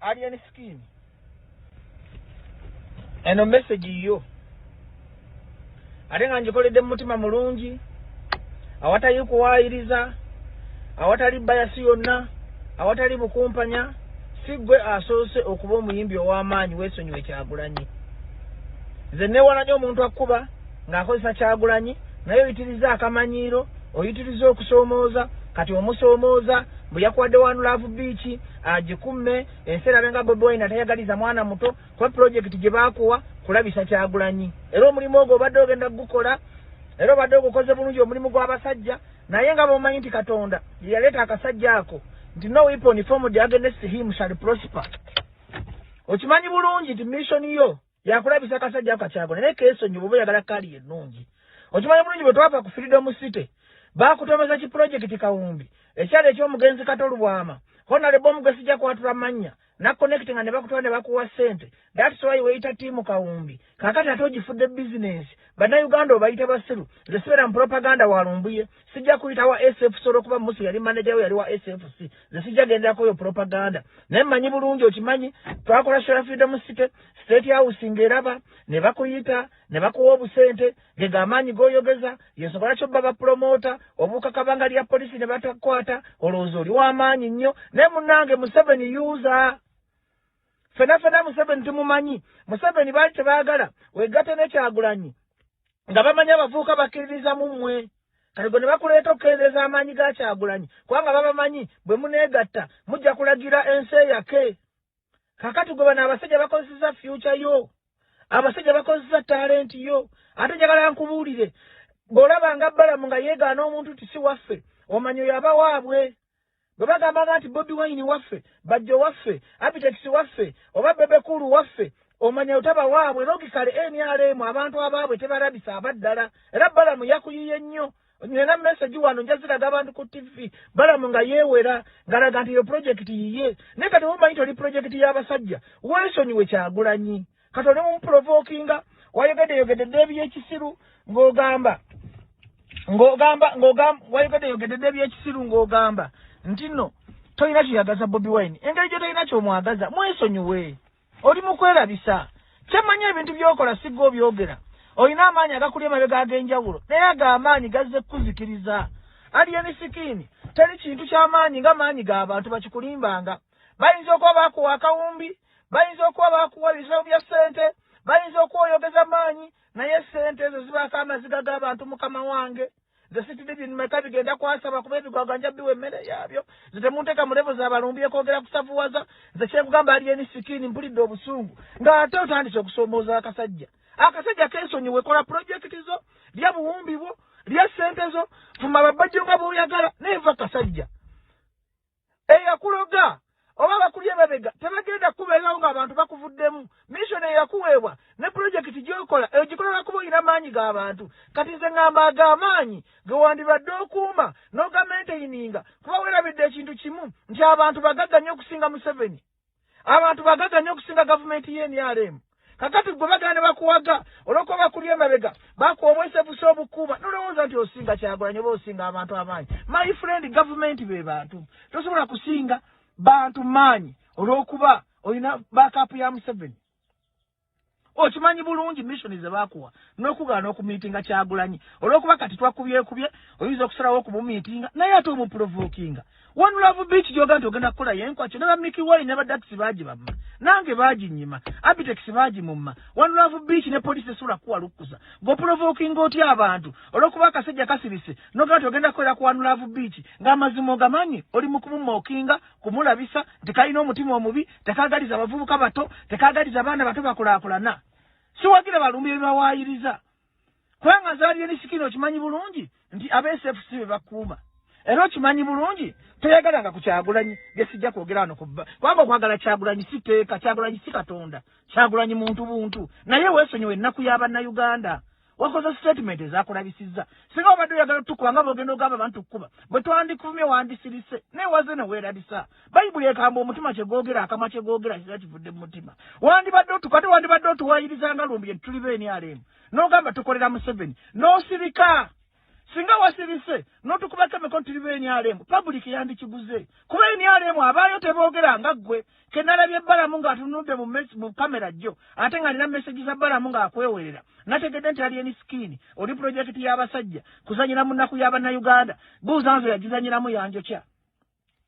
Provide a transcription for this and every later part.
alien skin eno message yo ate nga njikoledde mutima mulungi awatali kuwaayiriza awatali bayasi yonna awatali bukumpanya sigwe asoose okuba omuyimbi ow'amaanyi weesonyiwe Kyagulanyi nze newala nnyo omuntu akuba ng'akozesa Kyagulanyi naye oyitiriza akamanyiiro oyitiriza okusoomooza kati omusoomooza bwe yakuwadde One Love Beach agikumme ensi erabe nga Bobi Wine atayagaliza mwana muto kuba pulojekiti gye baakuwa kulabisa Kyagulanyi era omulimu ogwo obadde ogenda gukola era obadde ogukoze bulungi omulimu gw'abasajja naye nga bw'omanyi nti Katonda ye yaleeta akasajja ako nti no weapon formed against him shall prosper. Okimanyi bulungi nti mission yo yakulabisa akasajja ako Kyagulanyi naye keesonyi bw'oba oyagala kali ennungi. Okimanyi bulungi bwe twava ku Freedom City baakutomeza ki pulojekiti Kawumbi ekyalo eky'omugenzi Katolubwama Honorable Mugesi jja kwatula mannya na connecting ne bakutwa ne bakuwa sente. That's why weita timu Kawumbi kakati ate ogifudde business bannayuganda obayita basiru zesibera mu propaganda walumbuye sijja kuyita wa SF solo kuba musi yali manager we yali wa SFC zesijja gendako yo propaganda naye mmanyi bulungi okimanyi twakola show Freedom City State House ngeraba ne bakuyita ne bakuwa obusente gega amanyi goyogeza yesobola kyo baba promoter obuka kabanga lya polisi ne batakwata olowooza oli w'amaanyi nnyo naye munnange Museveni user fena Museveni tumumanyi Museveni baali tebaagala wegatte ne Kyagulanyi nga bamanya abavuuka bakkiririza mu mmwe kati gwe ne bakuleeta okukendeeza amaanyi ga Kyagulanyi kubanga babamanyi bwe muneegatta mujja kulagira ensi eyake kakati gwe bano abasajja bakozesa future yo abasajja bakozesa talent yo ate njagala nkubuulire bw'olaba nga Balamu nga yeegaana omuntu ti si waffe omanyi oyo aba waabwe bwe bagamba nti Bobi Wine waffe Bajjo waffe Abitex waffe oba Bebekulu waffe omanya otaba waabwe logikale NRM abantu abaabwe tebalabisa abaddala era Balamu yakuyiye nnyo nina message wano njaziraga abantu ku TV Balamu nga yeewera ngalaga nti yo project yiye naye kati mumanyi toli project y'abasajja weesonyiwe Kyagulanyi kati oli mumuprovokinga wayogedde ebyekisiru ng'ogamba wayogedde ebyekisiru ng'ogamba nti nno tolina kiyagaza Bobi Wine engeri gye tolina kyomwagaza mwesonyiwe oli mukwerabisa kyemanyi ebintu byokola sigga obyogera olina amaanyi agakuli emabega ag'enjawulo naye ag'amaanyi gazze kukuzikiriza alien skin teri kintu ky'amaanyi nga maanyi g'abantu bakikulimbanga bayinza okuba baakuwa akawumbi bayinza okuba baakuwa ebisabo bya ssente bayinza okuba oyogeza maanyi naye ssente ezo zibaako amaziga g'abantu mukama wange ze sitidde bimeka bigenda kwasaba kuba ebigwaganja biwa emmere yaabyo ze temunteeka mu levo z'abalumbi ekwogera kusavuwaza ze kyekugamba alien skin mpulidde obusungu ng'ate otandise okusoomooza akasajja keesonyiwe kola projekiti zo lya buwumbi bwo lya ssente zo fuma babajjo nga bw'oyagala neeva kasajja eyakuloga oba bakulya emabega tebagenda kubeerawo ng'abantu bakuvuddemu mission eyakuweebwa ne projekiti gy'okola ogikola kuba olina maanyi g'abantu kati nze ngamba ag'amaanyi ge wandibadde okuuma n'ogamenteyininga kuba weerabidde ekintu kimu nti abantu bagagga nnyo okusinga Museveni abantu bagagga nnyo okusinga gavumenti y'NRM kakati gwe bagala ne bakuwaga olwokuba bakulya emabega bakuwa obwesefusa obukuuba nolowooza nti osinga Kyagulanyi oba osinga abantu amaanyi my friend gavumenti be bantu tosobola kusinga bantu maanyi olwokuba olina backup ya Museveni okimanyi bulungi mission ze baakuwa n'okugaana okumiitinga Kyagulanyi olwokuba kati twakubyekubye oyinza okusalawo okumumiitinga naye ate omuprovokinga One Love Beach gyoga nti ogenda kukola yenkwakyo ne bamiki Wine ne badax baagibamma nange baaginyima Abitex baagimumma One Love Beach ne police esula kuwalukuza gwoprovokinga otya abantu olwokuba akasajja kasirise n'ogenda nti ogenda kukolera ku One Love Beach ng'amazima ogamanyi oli mu kumumookinga kumulabisa nti kalina omutima omubi tekaagaliza abavubuka bato tekaagaliza abaana bato bakulaakulana siwagira balumbi bebawaayiriza kubanga zaali enisikini okimanyi bulungi nti aba-SFC be bakuuma era okimanyi bulungi toyagalanga ku Kyagulanyi gesijja kwogera wano kubanga okwagala Kyagulanyi si teeka Kyagulanyi si Katonda Kyagulanyi muntu buntu naye weesonyiwe ennaku y'abannayuganda wakoze statement ezakulabisizza singa obadde oyagala tukuba nga bwogenda ogamba abantu kuba bwe twandikuvumye wandisirise naye waze ne weerabisa bayibuli ekamba omutima kyegwogera akamwa kyegwogera kira kivudde mu mutima wandibadde otukate wandibadde otuwaayiriza nga lumbi tuli NRM n'ogamba tukolera Museveni n'osirika singa wasirise n'otukubako emikono tuli b'enyalemu public yandikiguze kuba enyalemu abaayo teboogera nga ggwe kenalabye ebbalamu ng'atunudde mu kamera jjo ate nga alina mesegi za bbalamu ng'akwewerera nategedde nti alieni skini oli pulojekiti y'abasajja kuzanyira mu nnaku y'abannayuganda buuza nze yagizanyiramu yanjokya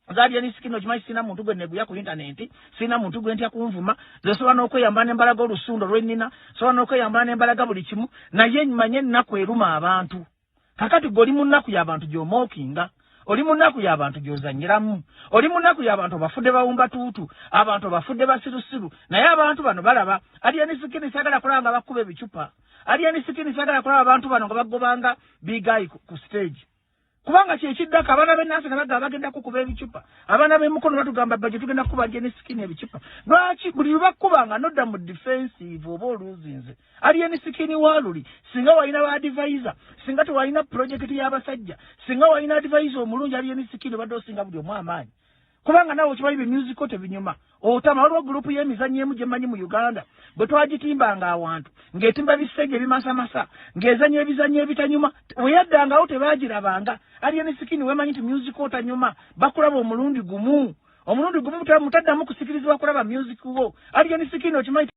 alieni skini okimanyi sina muntu gwe neguya ku intaneti sina muntu gwe ntya kunvuma ze sobola n'okweyambala n'embalaga olusundo lwennina sobola n'okweyambala n'embalaga buli kimu naye mmanye ennaku eruma abantu kakati goli mu nnaku y'abantu gy'omookinga oli mu nnaku y'abantu gy'ozanyiramu oli mu nnaku y'abantu bafudde bawumba tuutu abantu bafudde basirusiru naye abantu bano balaba alieni skini sagala kulaba nga bakuba ebicupa alieni skini sagala kulaba abantu bano nga bagobanga bigayi ku stage kubanga kyekiddako abaana b'ennansi nga bagamba bagenda kukuba ebicupa abaana b'emukono batugamba Bajjo tugenda kukuba alieni skini ebicupa lwaki buli lubakubanga nodda mu defensive oba oluzinze alieni skini waaluli singa walina ba advisor singa tewalina projekiti y'abasajja singa walina advisor omulungi alieni skini badde osinga buli omu amaanyi kubanga nawe okimanyi bemusico tebinyuma otama waliwo gurupu y'emizannyo emu gye mmanyi mu Uganda bwe twagitimbanga awantu ng'etimba bisenge ebimasamasa ng'ezannyo ebizannyo ebitanyuma weyaddangawo tebaagirabanga alieni skini wemanyi nti musico tanyuma bakulaba omulundi gumu mutaddamu kusikirizibwa kulaba music wo alieni skini okimanyi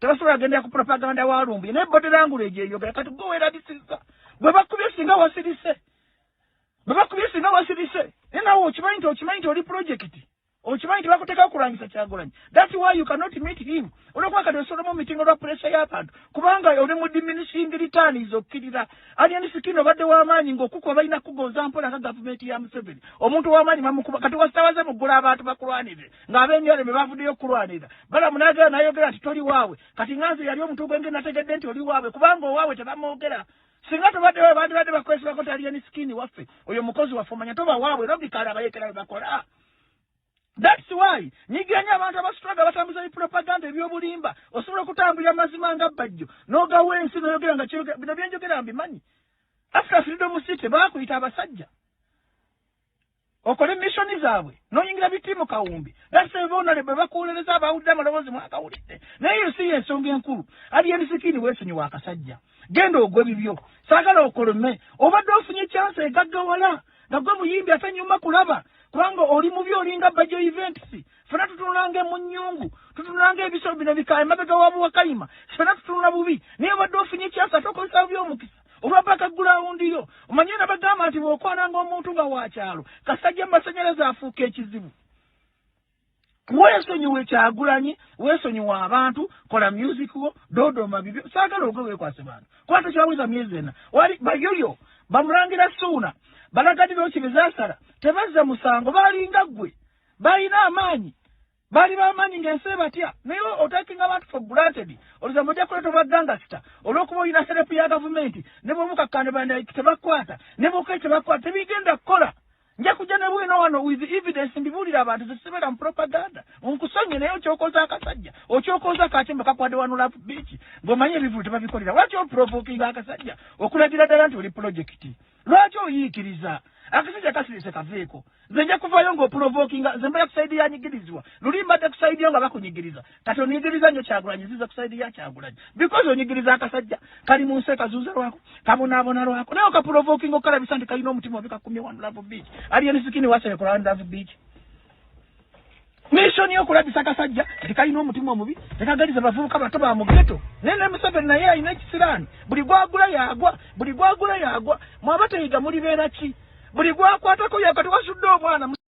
tebasobola agenda ku propaganda walumbi naye body language eyogera kati gwe weerabisiza bwe bakubye singa wasirise naye nawe okimanyi nti oli projekiti okimanyi nti bakuteekawo okulwanyisa Kyagulanyi that's why you cannot meet him olwokuba kati osolomu mitingo lwa pressure y'abantu kubanga oli mu diminishing returns okkirira alieni skini obadde w'amaanyi ng'okukuba balina kugonza mpola nga gavumenti ya Museveni omuntu w'amaanyi bamukuba kati wasitawaze muggula abantu bakulwanire ng'ab'emyalo be bavuddeyo okulwanira balamu n'agera n'ayogera nti toli waawe kati nganze yali omuntu gwenge nategedde nti oli waawe kubanga owaawe tebamwogera singa tobaddewo bandibadde bakwesibako nti alieni skini waffe oyo mukozi waffe omanya toba waawe logikala abayekera be bakola. That's why niganya abantu abasitwaga batambuza propaganda ebyobulimba osobola okutambulira mazima nga Bajjo n'ogawa ensi n'oyogera nga bino byenjogera mbimanyi after freedom city baakuyita abasajja okole missioni zaabwe n'oyingira bitimu kawumbi that's why bonale bwe bakuwulereza abawulira amaloboozi mwakawulidde naye yo si ensonga enkulu alieni skini weesonyiwa akasajja genda ogwe bibyo saagala okolome obadde ofunye chance egaggawala nga gwe muyimbi ate nyuma kulaba kubanga oli mubi olinga Bajjo events fena tutunanga mu nnyungu tutunanga ebiso bino bikaye mabega wabu wakayima fena tutunula bubi naye obadde ofunye chance atokozesa by'omukisa olwapaka gulawundi yo omanye nabagamba nti bw'okwananga omuntu nga wakyalo kasajja mu masanyalaze afuuka ekizibu weesonyiwa Kyagulanyi weesonyiwa abantu kola music wo dodoma bibyo saagala ogwe weekwase bantu kuba tekyawiza myezi ena wali bayoyo bamulangira suuna balagadira okibezasala tebazza musango balinga ggwe balina amaanyi bali b'amaanyi ng'ensi batya naye otakinga abantu for granted oluza mujja kuleeta obagangasta olw'okuba olina serepu ya gavumenti ne bw'omukakkande bandaki tebakwata ne bw'okai tebakwata tebigenda kukola nja kujja ne bwino wano with evidence mbibuulira abantu zesibera mu propaganda onkusonye naye okyokoza akasajja okyokoza akatimba kakwadde wano Love Beach ng'omanye ebivulu tebabikolera lwaki oprovokinga akasajja okulagira ddala nti oli projekiti lwaki oyiikiriza akasajja kasirese kaveeko nze nja kuvaayo ng'oprovokinga nze mbeera kusaidi yanyigirizibwa luli mbadde kusaidiyo nga bakunyigiriza kati onyigiriza nnyo Kyagulanyi ziza kusaidi ya Kyagulanyi because onyigiriza akasajja kali mu nsi kazuuza lwako kabonaabona lwako naye okaprovokinga okalabisa nti kalina omutima obikakumye wano Love Beach alieni skini wasebe kola wano Love Beach mission y'okulabisa akasajja nti kalina omutima omubi tekagaliza bavubuka bato ba mu ghetto naye ne Museveni naye alina ekisiraani buli gwagula yagwa mwaba teyiga mulibeera ki buli gwakwatako yakati wasudde omwana